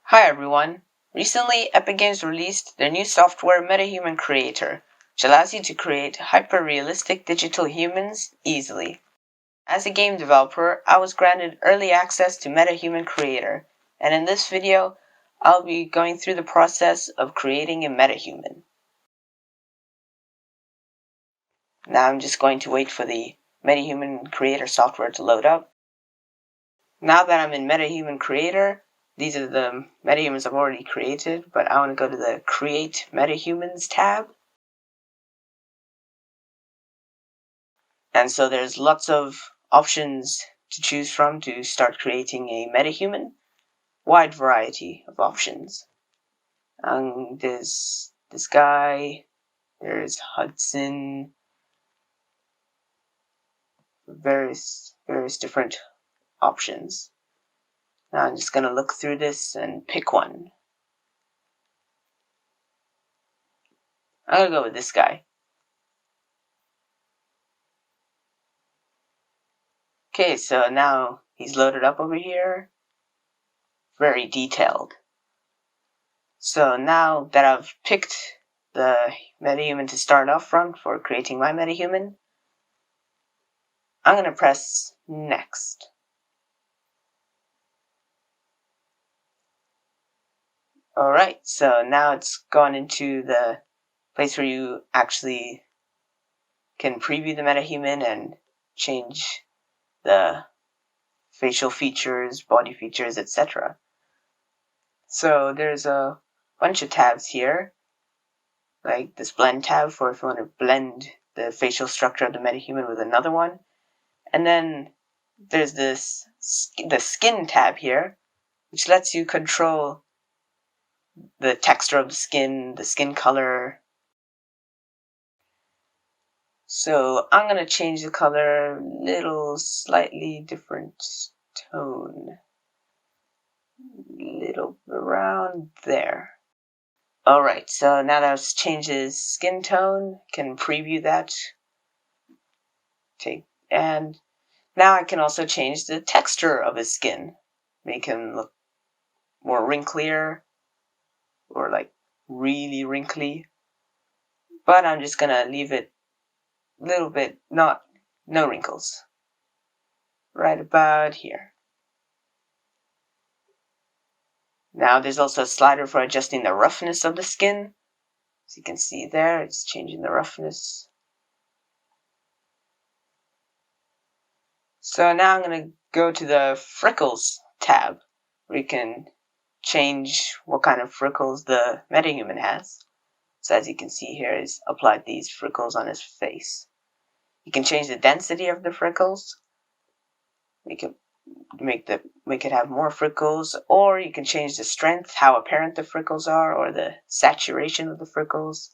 Hi everyone! Recently, Epic Games released their new software Metahuman Creator, which allows you to create hyper-realistic digital humans easily. As a game developer, I was granted early access to Metahuman Creator, and in this video, I'll be going through the process of creating a metahuman. Now I'm just going to wait for the Metahuman Creator software to load up. Now that I'm in Metahuman Creator, these are the metahumans I've already created, but I want to go to the Create Metahumans tab. And so there's lots of options to choose from to start creating a metahuman. Wide variety of options. There's this guy, there's Hudson, various different options. Now I'm just going to look through this and pick one. I'm going to go with this guy. Okay, so now he's loaded up over here. Very detailed. So now that I've picked the metahuman to start off from for creating my metahuman, I'm going to press Next. Alright, so now it's gone into the place where you actually can preview the metahuman and change the facial features, body features, etc. So there's a bunch of tabs here, like this blend tab for if you want to blend the facial structure of the metahuman with another one. And then there's the skin tab here, which lets you control the texture of the skin color. So I'm going to change the color little slightly different tone. Little around there. Alright, so now that I've changed his skin tone, can preview that. And now I can also change the texture of his skin. Make him look more wrinklier, or like really wrinkly. But I'm just going to leave it a little bit, no wrinkles. Right about here. Now there's also a slider for adjusting the roughness of the skin. As you can see there, it's changing the roughness. So now I'm going to go to the Freckles tab, where you can change what kind of freckles the metahuman has. So as you can see here, he's applied these freckles on his face. You can change the density of the freckles. Make it have more freckles, or you can change the strength, how apparent the freckles are, or the saturation of the freckles.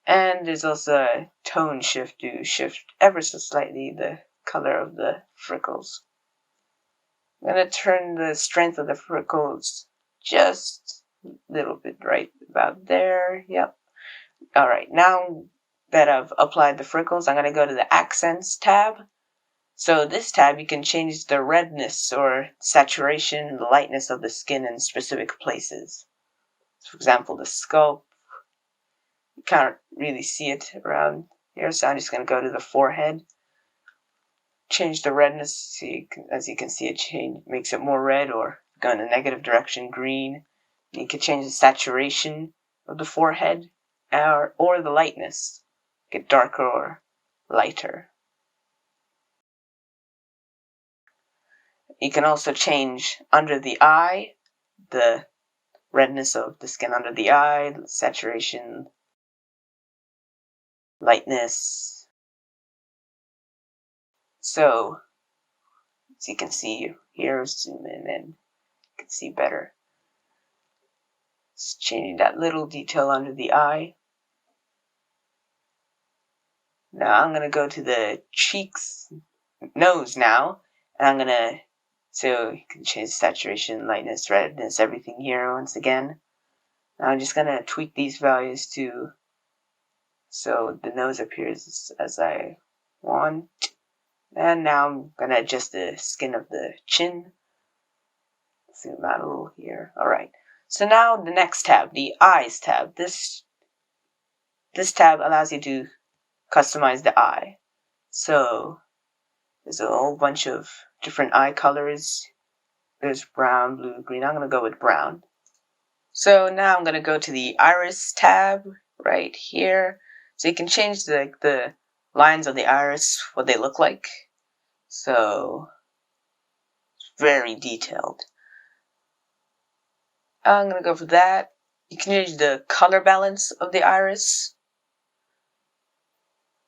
And there's also a tone shift to shift ever so slightly the color of the freckles. I'm going to turn the strength of the freckles just a little bit right about there. Yep. Alright, now that I've applied the freckles, I'm going to go to the Accents tab. So this tab, you can change the redness or saturation, the lightness of the skin in specific places. For example, the scalp. You can't really see it around here, so I'm just going to go to the forehead. Change the redness, as you can see, it makes it more red, or go in the negative direction, green. You can change the saturation of the forehead, or the lightness, get darker or lighter. You can also change under the eye, the redness of the skin under the eye, saturation, lightness. So, as you can see here, zoom in and you can see better. Just changing that little detail under the eye. Now I'm going to go to the cheeks, nose now, and I'm going to, so you can change saturation, lightness, redness, everything here once again. Now I'm just going to tweak these values so the nose appears as I want. And now I'm going to adjust the skin of the chin. zoom out a little here. Alright, so now the next tab, the eyes tab. This tab allows you to customize the eye. So there's a whole bunch of different eye colors. There's brown, blue, green. I'm going to go with brown. So now I'm going to go to the iris tab right here. So you can change the lines of the iris, what they look like. So it's very detailed. I'm going to go for that. You can change the color balance of the iris.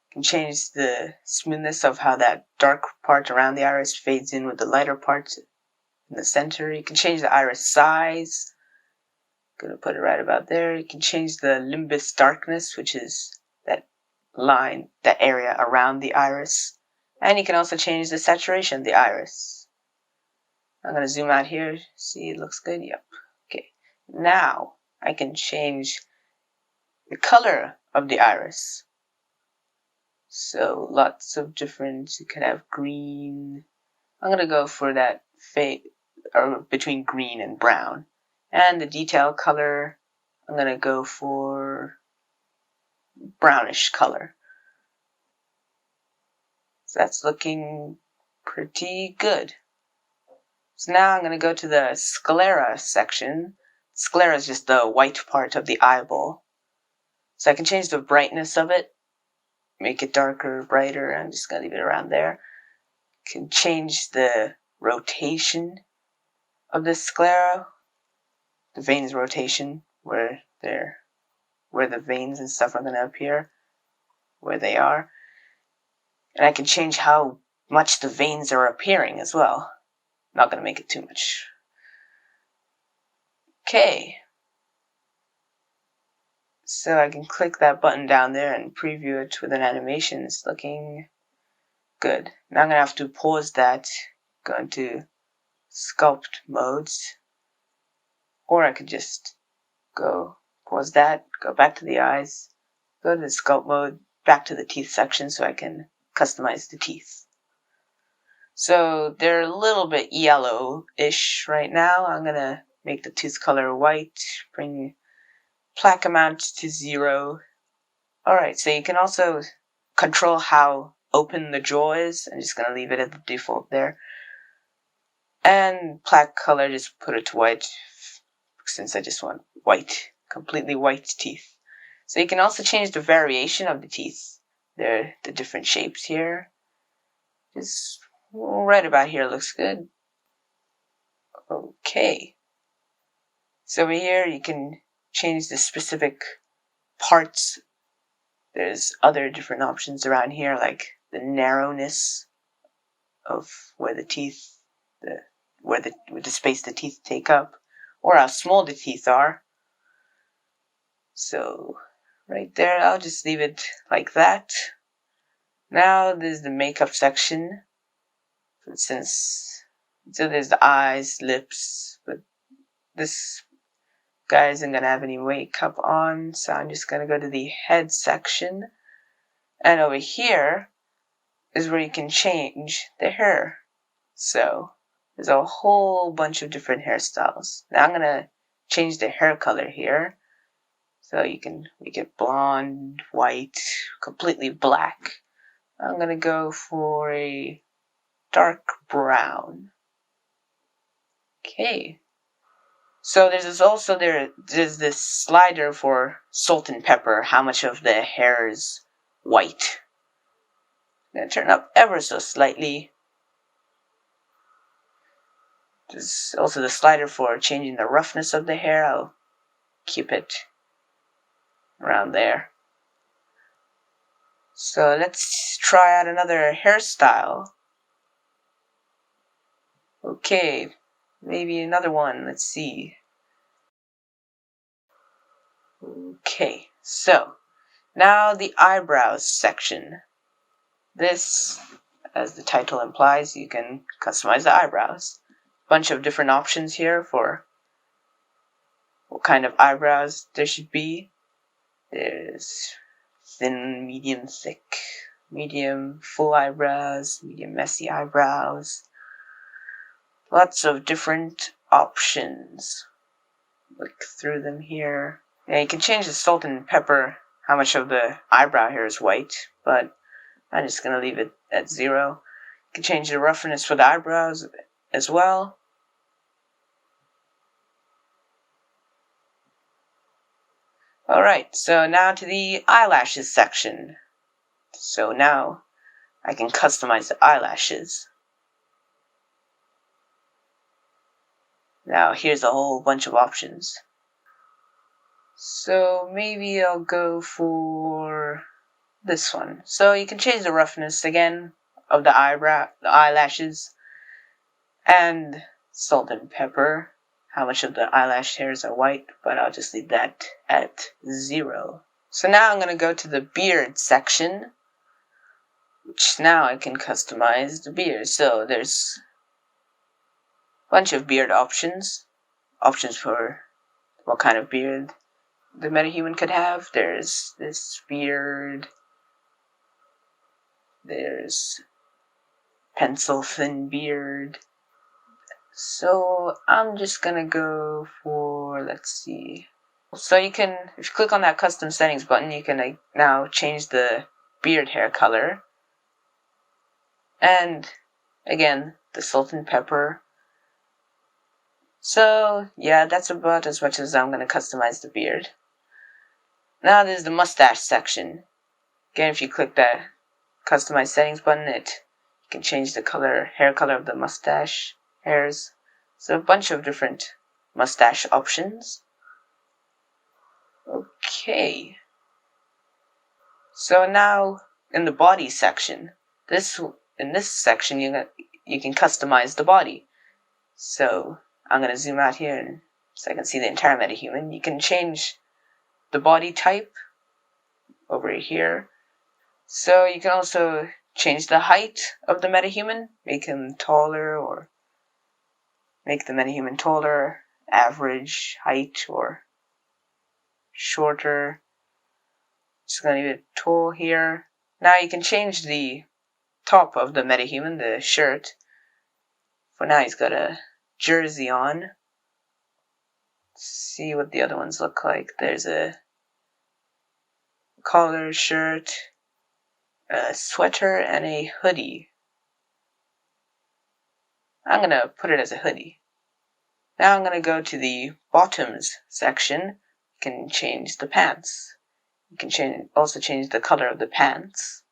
You can change the smoothness of how that dark part around the iris fades in with the lighter part in the center. You can change the iris size. I'm going to put it right about there. You can change the limbus darkness, which is that line, that area around the iris. And you can also change the saturation of the iris. I'm going to zoom out here. See, it looks good. Yep. Okay. Now I can change the color of the iris. So lots of different, you can have green. I'm going to go for that fade, or between green and brown. And the detail color, I'm going to go for brownish color. So that's looking pretty good. So now I'm going to go to the sclera section. Sclera is just the white part of the eyeball. So I can change the brightness of it, make it darker, brighter. I'm just going to leave it around there. Can change the rotation of the sclera, the veins rotation, where the veins and stuff are going to appear, where they are. And I can change how much the veins are appearing as well. Not going to make it too much. Okay. So I can click that button down there and preview it with an animation. It's looking good. Now I'm going to have to pause that, go into sculpt modes. Or I could just go pause that, go back to the eyes, go to the sculpt mode, back to the teeth section so I can customize the teeth. So they're a little bit yellow-ish right now. I'm going to make the tooth color white, bring plaque amount to 0. Alright, so you can also control how open the jaw is. I'm just going to leave it at the default there. And plaque color, just put it to white, since I just want white, completely white teeth. So you can also change the variation of the teeth. The different shapes here. Just right about here looks good. Okay. So over here you can change the specific parts. There's other different options around here, like the narrowness of where the teeth, with the space the teeth take up, or how small the teeth are. So right there, I'll just leave it like that. Now there's the makeup section. For instance, so there's the eyes, lips, but this guy isn't going to have any makeup on, so I'm just going to go to the head section. And over here is where you can change the hair. So there's a whole bunch of different hairstyles. Now I'm going to change the hair color here. So you can make it blonde, white, completely black. I'm going to go for a dark brown. Okay. So there's this slider for salt and pepper, how much of the hair is white. I'm going to turn up ever so slightly. There's also the slider for changing the roughness of the hair. I'll keep it around there. So let's try out another hairstyle. Okay, maybe another one. Let's see. Okay, so now the eyebrows section. This, as the title implies, you can customize the eyebrows. Bunch of different options here for what kind of eyebrows there should be. There's thin, medium, thick, medium, full eyebrows, medium, messy eyebrows. Lots of different options. Look through them here. Yeah, you can change the salt and pepper, how much of the eyebrow hair is white, but I'm just going to leave it at 0. You can change the roughness for the eyebrows as well. Alright, so now to the eyelashes section. So now I can customize the eyelashes. Now here's a whole bunch of options. So maybe I'll go for this one. So you can change the roughness again of the eyelashes, and salt and pepper, how much of the eyelash hairs are white, but I'll just leave that at 0. So now I'm going to go to the beard section, which now I can customize the beard. So there's a bunch of beard options for what kind of beard the metahuman could have. There's this beard, there's pencil thin beard. So I'm just gonna go for, let's see. So you can, if you click on that custom settings button, you can now change the beard hair color. And again, the salt and pepper. So yeah, that's about as much as I'm gonna customize the beard. Now there's the mustache section. Again, if you click that customize settings button, you can change the hair color of the mustache hairs. So a bunch of different mustache options. Okay. So now in the body section, in this section you can customize the body. So I'm going to zoom out here so I can see the entire metahuman. You can change the body type over here. So you can also change the height of the metahuman, make him taller, or make the metahuman taller, average height, or shorter. Just going to leave it tall here. Now you can change the top of the metahuman, the shirt. For now he's got a jersey on. Let's see what the other ones look like. There's a collar shirt, a sweater, and a hoodie. I'm going to put it as a hoodie. Now I'm going to go to the bottoms section. You can change the pants. You can also change the color of the pants.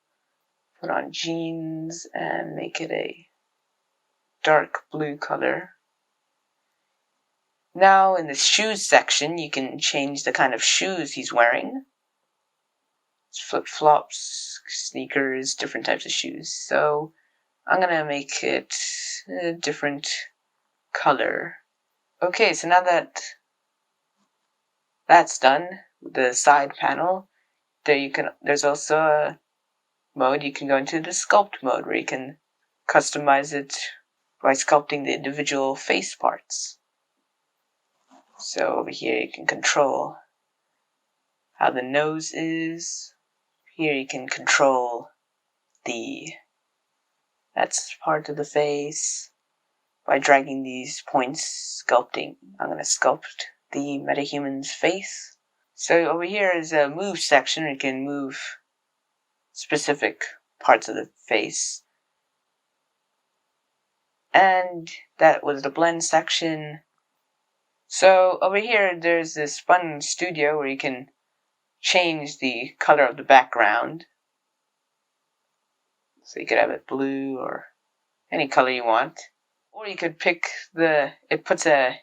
Put on jeans and make it a dark blue color. Now in the shoes section, you can change the kind of shoes he's wearing. Flip-flops, sneakers, different types of shoes. So I'm going to make it a different color. Okay, so now that that's done, the side panel, there's also a mode you can go into, the sculpt mode, where you can customize it by sculpting the individual face parts. So over here you can control how the nose is. Here you can control that's part of the face by dragging these points, sculpting. I'm going to sculpt the metahuman's face. So over here is a move section where you can move specific parts of the face. And that was the blend section. So over here there's this fun studio where you can change the color of the background. So you could have it blue or any color you want. Or you could pick it puts a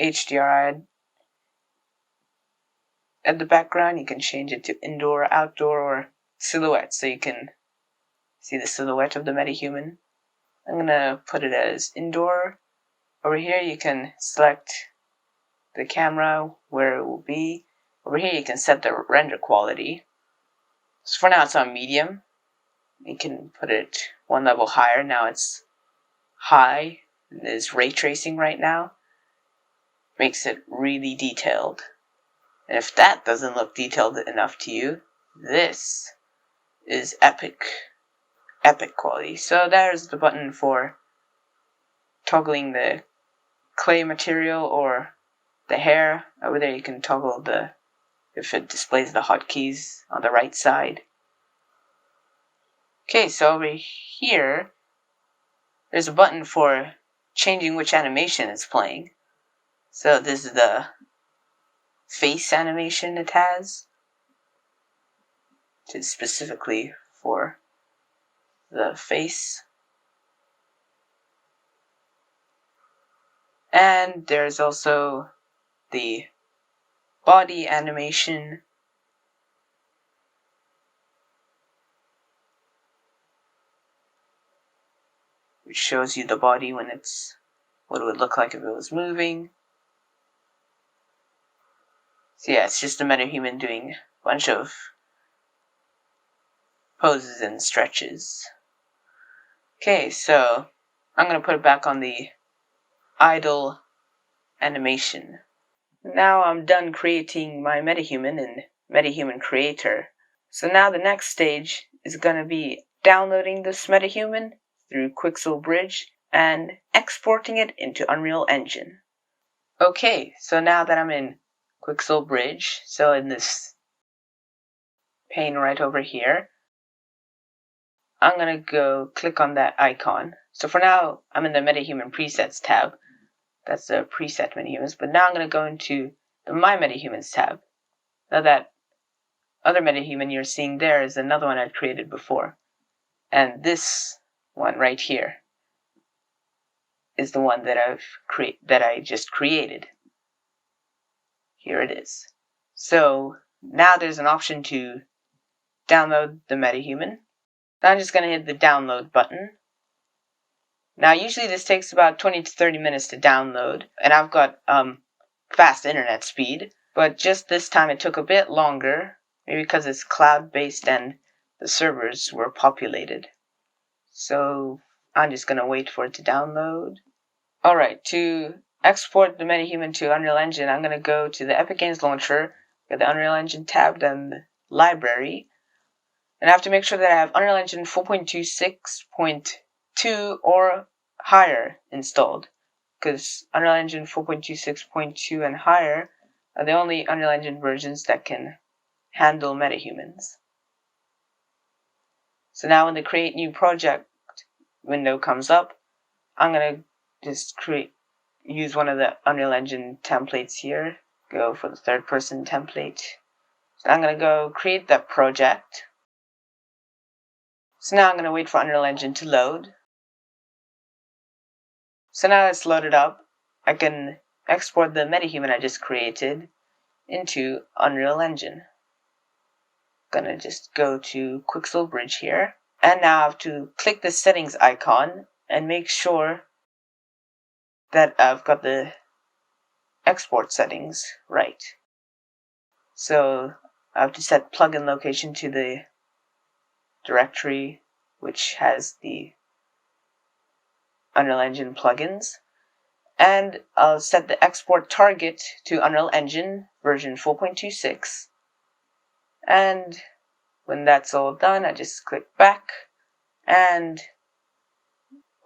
HDRI at the background. You can change it to indoor, outdoor, or silhouette, so you can see the silhouette of the metahuman. I'm going to put it as indoor. Over here you can select the camera where it will be. Over here you can set the render quality. So for now it's on medium. You can put it one level higher. Now it's high. There's ray tracing right now. Makes it really detailed. And if that doesn't look detailed enough to you, this is epic quality. So there's the button for toggling the clay material or the hair. Over there you can toggle if it displays the hotkeys on the right side. Okay, so over here, there's a button for changing which animation it's playing. So this is the face animation it has, which is specifically for the face. And there's also the body animation, which shows you the body what it would look like if it was moving. So yeah, it's just a metahuman doing a bunch of poses and stretches. Okay, so I'm going to put it back on the idle animation. Now I'm done creating my metahuman in Metahuman Creator. So now the next stage is going to be downloading this metahuman through Quixel Bridge and exporting it into Unreal Engine. Okay, so now that I'm in Quixel Bridge, so in this pane right over here, I'm going to go click on that icon. So for now, I'm in the Metahuman Presets tab. That's the preset metahumans. But now I'm going to go into the My Metahumans tab. Now that other metahuman you're seeing there is another one I've created before. And this one right here is the one that I just created. Here it is. So now there's an option to download the metahuman. Now I'm just going to hit the download button. Now usually this takes about 20 to 30 minutes to download, and I've got fast internet speed, but just this time it took a bit longer, maybe because it's cloud-based and the servers were populated. So I'm just going to wait for it to download. Alright, to export the metahuman to Unreal Engine, I'm going to go to the Epic Games Launcher, get the Unreal Engine tab, then the library, and I have to make sure that I have Unreal Engine 4.26.2 or higher installed, because Unreal Engine 4.26.2 and higher are the only Unreal Engine versions that can handle metahumans. So now when the Create New Project window comes up, I'm going to just use one of the Unreal Engine templates here. Go for the third person template. So I'm going to go create that project. So now I'm going to wait for Unreal Engine to load. So now it's loaded up, I can export the metahuman I just created into Unreal Engine. I'm going to just go to Quixel Bridge here. And now I have to click the settings icon and make sure that I've got the export settings right. So I have to set plugin location to the directory which has the Unreal Engine plugins. And I'll set the export target to Unreal Engine version 4.26. And when that's all done, I just click back, and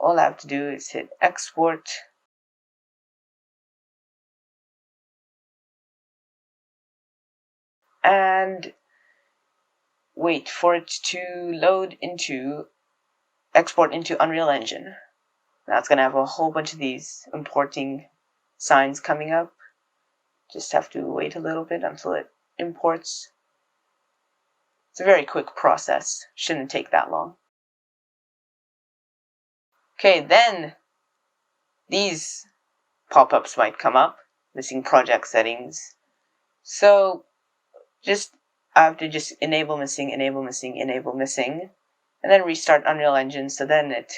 all I have to do is hit export. And wait for it to export into Unreal Engine. Now it's going to have a whole bunch of these importing signs coming up. Just have to wait a little bit until it imports. It's a very quick process. Shouldn't take that long. Okay, then these pop-ups might come up. Missing project settings. So I have to just enable missing, enable missing, enable missing, and then restart Unreal Engine, so then it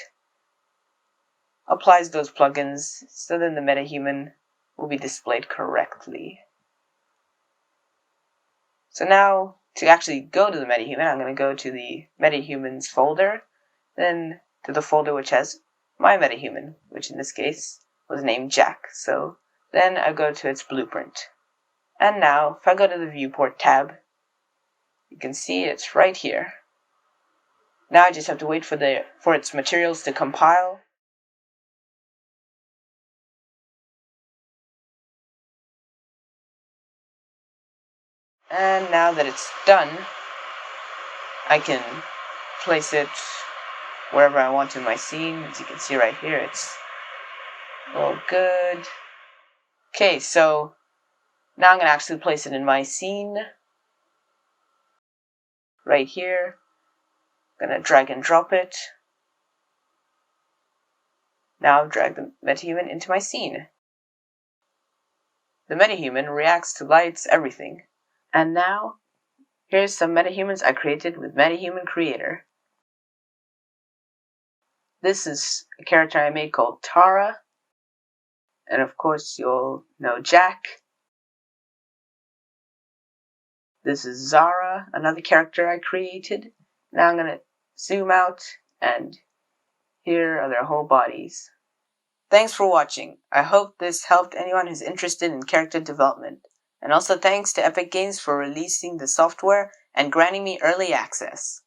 applies those plugins, so then the metahuman will be displayed correctly. So now, to actually go to the metahuman, I'm going to go to the metahumans folder, then to the folder which has my metahuman, which in this case was named Jack. So then I go to its blueprint. And now, if I go to the viewport tab, you can see it's right here. Now I just have to wait for its materials to compile. And now that it's done, I can place it wherever I want in my scene. As you can see right here, it's all good. Okay, so now I'm going to actually place it in my scene. Right here. I'm going to drag and drop it. Now I've dragged the Metahuman into my scene. The Metahuman reacts to lights, everything. And now, here's some Metahumans I created with Metahuman Creator. This is a character I made called Tara. And of course you'll know Jack. This is Zara, another character I created. Now I'm going to zoom out, and here are their whole bodies. Thanks for watching. I hope this helped anyone who's interested in character development. And also thanks to Epic Games for releasing the software and granting me early access.